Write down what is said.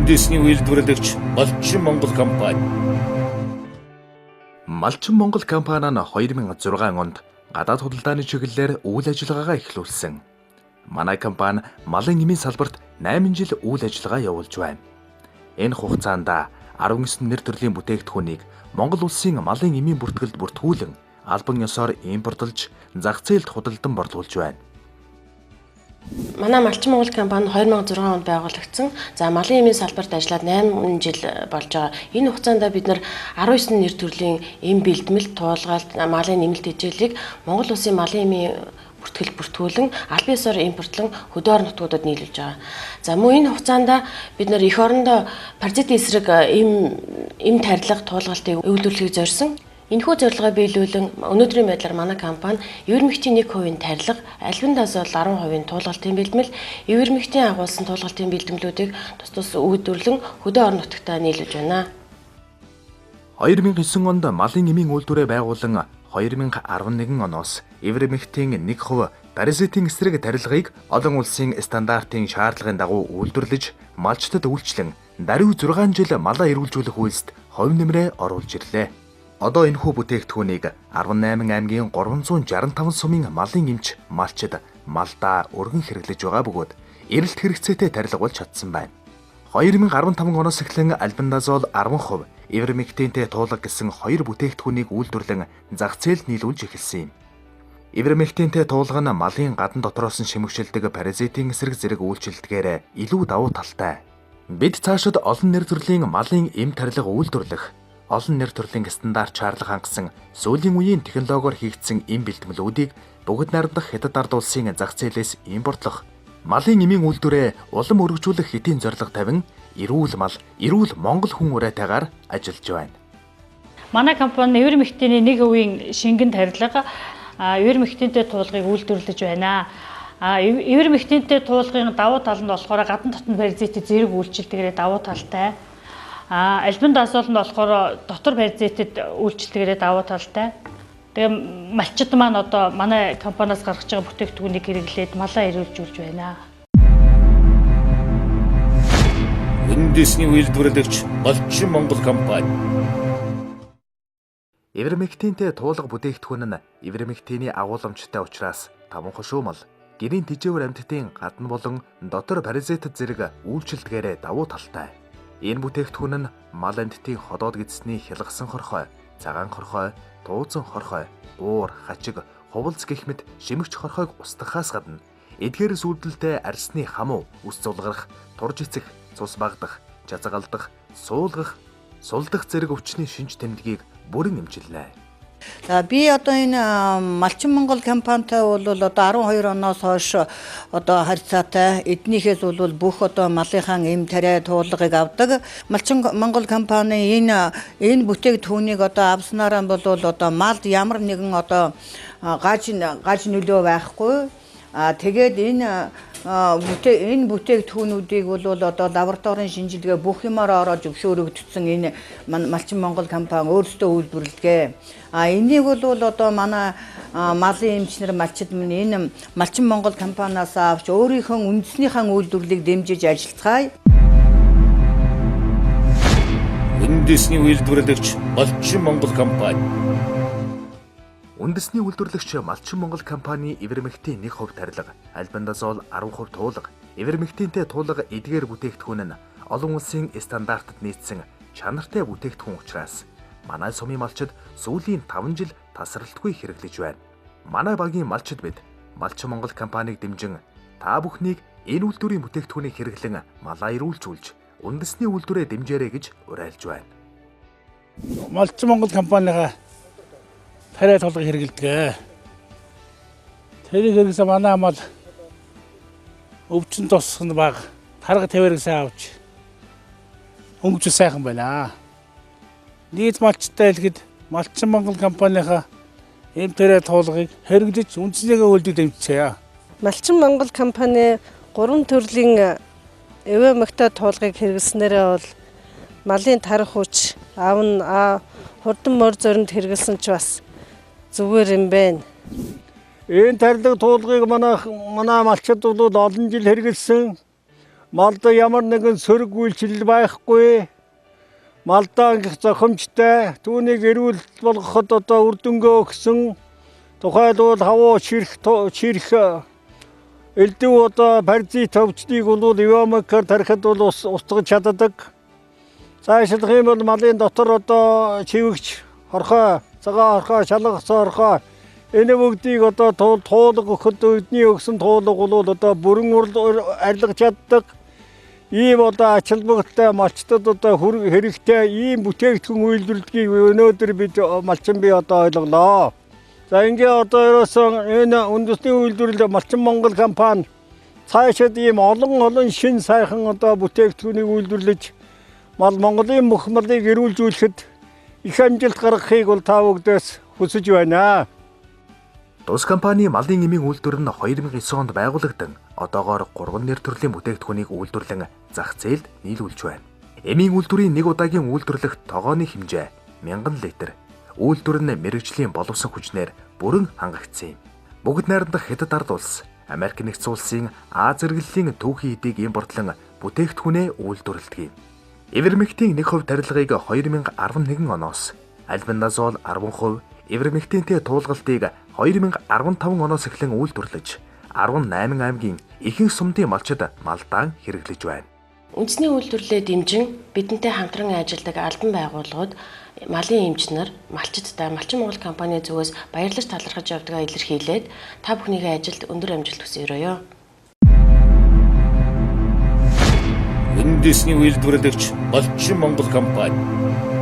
үндэсний үйлдвэрлэгч Малчин Монгол компани. Малчин Монгол компани нь 2006 онд гадаад худалдааны чиглэлээр үйл ажиллагаагаа эхлүүлсэн. Манай компани малын эмийн салбарт 8 жил үйл ажиллагаа явуулж байна. Энэ хугацаанд 19 нэр төрлийн бүтээгдэхүүнийг Монгол улсын малын эмийн бүртгэлд бүртгүүлэн албан ёсоор импортлж зах зээлд худалдан борлуулж байна. Манай Малчин Монгол компани 2006 онд байгуулагдсан. За малын эмийн салбарт ажиллаад 8 жил болж байгаа. Энэ хугацаанд бид нар 19 нэр төрлийн эм бэлтгэл, туулгаалт, малын нэмэлт хичээлийг Монгол улсын малын эмийн бүртгэл бүртгүүлэн албан ёсоор импортлон хөдөө орон нутгуудад нийлүүлж байгаа. За мөн энэ хугацаанд бид нар эх орондоо паразитын эсрэг эм тарилга туулгалтыг өвлүүлэхийг зорьсон. Энэхүү зорилгоо биелүүлэн өнөөдрийн байдлаар манай компани эвэр мэгтийн 1% тарилга, альбандаас бол 10% туулгалтын бэлтгэл, эвэр мэгтийн агуулсан туулгалтын бэлтгэлүүдийг тус үйлдвэрлэн хөдөө орон нутагтаа нийлүүлж байна. 2009 онд малын эмийн үйлдвэрээ байгуулан 2011 оноос эвэр мэгтийн 1% паразитын эсрэг тарилгыг олон улсын стандартын шаардлагын дагуу үйлдвэрлэж, малчтад үйлчлэн даруй 6 жил малаа эрүүлжүүлэх үйлсд хувь нэмрээ оруулж ирлээ. Одоо энэхүү бүтээгдэхүүнийг 18 аймгийн 365 сумын малын эмч малчид малдаа өргөн хэрэглэж байгаа бөгөөд эрэлт хэрэгцээтэй тарилга болж чадсан байна. 2015 оноос эхлэн альбендазол 10%, эвэрмектинтэй туулга гэсэн 2 бүтээгдэхүүнийг үйлдвэрлэн зах зээлд нийлүүлж эхэлсэн юм. Эвэрмектинтэй туулга нь малын гадна дотроос нь шимэгшилдэг паразитын эсрэг зэрэг үйлчилдгээр илүү давуу талтай. Бид цаашид олон нэр төрлийн малын эм тарилга үйлдвэрлэх, олон нэр төрлийн стандарт шаардлага хангасан сүүлийн үеийн технологиор хийгдсэн эм бэлтгэлүүдийг бүгд найрамдах хятад ард улсын зах зээлээс импортлох, малын эмийн үйлдвэрээ улам өргөжүүлэх хэдийн зорилго тавин эрүүл мал, эрүүл Монгол хүн уриатайгаар ажиллаж байна. Манай компани эвэр мэгтийн 1% шингэн тарилга, эвэр мэгтинтэй туулгыг үйлдвэрлэж байна. Эвэр мэгтинтэй туулгын давуу тал нь болохоор гадна дотны паразитыг зэрэг үйлчилдэгээрээ давуу талтай. Альбандаас нь болохоор дотор паразитэд үйлчлэлгээрээ давуу талтай. Тэгээ малчид маань одоо манай компаниас гаргаж байгаа бүтээгдэхүүнийг хэрэглээд малаа эрүүлжүүлж байна. Үндэсний үйлдвэрлэгч Малчин Монгол компани. Эвэрмектинтэй туулга бүтээгдэхүүн нь эвэрмектиний агууламжтай учраас таван хошуумал, гэрийн тэжээвэр амьтдын гадна болон дотор паразитд зэрэг үйлчилдэгээрээ давуу талтай. Энэ бүтээгдэхүүн нь мал амьтдын ходоод гидсний хялгасан хорхой, цагаан хорхой, тууцан хорхой, уур, хачиг, хувалц гэх мэт шимэгч хорхойг устгахаас гадна эдгээрээс үүдэлтэй арсны хамуу, үс зулгарах, турж эцэх, цус багдах, жазгалдах, суулгах, сулдах зэрэг өвчний шинж тэмдгийг бүрэн эмчилнэ. За би одоо энэ Малчин Монгол компанитай бол одоо 12 оноос хойш одоо харьцаатай эднийхээс бол бүх одоо малынхаа эм тариа туулгыг авдаг. Малчин Монгол компани энэ бүтээгдэхүүнийг одоо авснараа бол одоо малд ямар нэгэн одоо гаж нөлөө байхгүй. Тэгээд энэ бүтээгдэхүүнүүдийг бол одоо лабораторийн шинжилгээ бүх юмар ороод зөвшөөрөгдсөн энэ Малчин Монгол компани өөрсдөө үйлдвэрлэдэг. Энийг бол одоо манай малын эмчнэр малчид минь энэ Малчин Монгол компаниас авч өөрийнхөө үндэснийхээ үйлдвэрлэлийг дэмжиж ажиллацгаая. Үндэсний үйлдвэрлэгч Малчин Монгол компани. Үндэсний үйлдвэрлэгч Малчин Монгол компани эвэрмектийн 1% тарилга, альбендазол 10% туулга, эвэрмектинтэй туулга эдгээр бүтээгдэхүүн нь олон улсын стандартад нийцсэн чанартай бүтээгдэхүүн учраас манай сумын малчид сүүлийн 5 жил тасралтгүй хэрэглэж байна. Манай багийн малчид бид Малчин Монгол компанийг дэмжин та бүхнийг энэ үйлдвэрийн бүтээгдэхүүнийг хэрэглэн малаа эрүүлжүүлж, үндэсний үйлдвэрээ дэмжээрэй гэж уриалж байна. Малчин Монгол компанийгаа тариа туулга хэрэглэдэг. Тэрийг хэрэглэсэн манай мал өвчин тосгоно бага, тарга тавирыг сайн авч өнгөж сайхан байна. Нийт малчтай хэлэхэд Малчин Монгол компанийхаа эм тариа туулгыг хэрэглэж үндэснийхээ үйлдвэрийг дэмжчихье. Малчин Монгол компани 3 төрлийн эвэрмектэй туулгыг хэрэглэснээрээ бол малын тарих хүч, хурдан мөр зоринд хэрэглэсэн ч бас зүгээр юм байна. Энэ тарилга туулгыг манай малчид бол олон жил хэрэглэсэн. малда ямар нэгэн сөрөг үйлчлэл байхгүй. Малдаа ангих зохимжтой түүнийг эрүүл болгоход одоо үр дүнгээ өгсөн. Тухайлбал хавуу ширх элдв одоо паразит өвчнийг бол ивамакар тарихад бол устгаж чаддаг. Цаашлах юм бол малын дотор одоо чивэгч хорхой, цагаан хорхой, шалгах хорхой энэ бүгдийг одоо туулга өгөхөд өдний өгсөн туулга бол одоо бүрэн арилгаж чаддаг. Ийм одоо ач холбогдолтой малчтад одоо хэрэгтэй ийм бүтээгдэхүүн үйлдвэрлэдгийг өнөөдөр бид малчин бие одоо ойлголоо. За ингээ одоо ерөөсөн энэ үндэсний үйлдвэрлэл Малчин Монгол компани цаашид ийм олон шин сайхан одоо бүтээгдэхүүнийг үйлдвэрлэж Монголын бүх малыг эрүүлжүүлэхэд их амжилт гаргахыг бол та бүгдээс хүсэж байна. Тус компани малын эмийн үйлдвэр нь 2009 онд байгуулагдсан. Одоогоор 3 нэр төрлийн бүтээгдэхүүнийг үйлдвэрлэн зах зээлд нийлүүлж байна. Эмийн үйлдвэрийн нэг удаагийн үйлдвэрлэх тогооны хэмжээ 1000 литр. Үйлдвэр нь мэрэгжлийн боловсон хүчнээр бүрэн хангагдсан юм. Бүгд найрамдах Хятад ард улс, Америк нэгдсэн улсын Аз зэрэглэлийн түүхий эдийг импортлон бүтээгдэхүүнээ үйлдвэрлэдэг юм. Ивермектийн 1% тарилгыг 2011 оноос, альбендазол 10%, ивермектинтэй туулгалтыг 2015 оноос эхлэн үйлдвэрлэж 18 аймгийн ихэнх сумдын малчид малдаан хэрэглэж байна. Үндэсний үйлдвэрлэлээ дэмжин бидэнтэй хамтран ажилладаг албан байгууллагууд, малын эмчнэр, малчидтай Малчин Монгол компани зүгээс баярлаж талархаж явдгаа илэрхийлээд та бүхнийхээ ажилд өндөр амжилт хүсье. Үндэсний үйлдвэрлэгч Малчин Монгол компани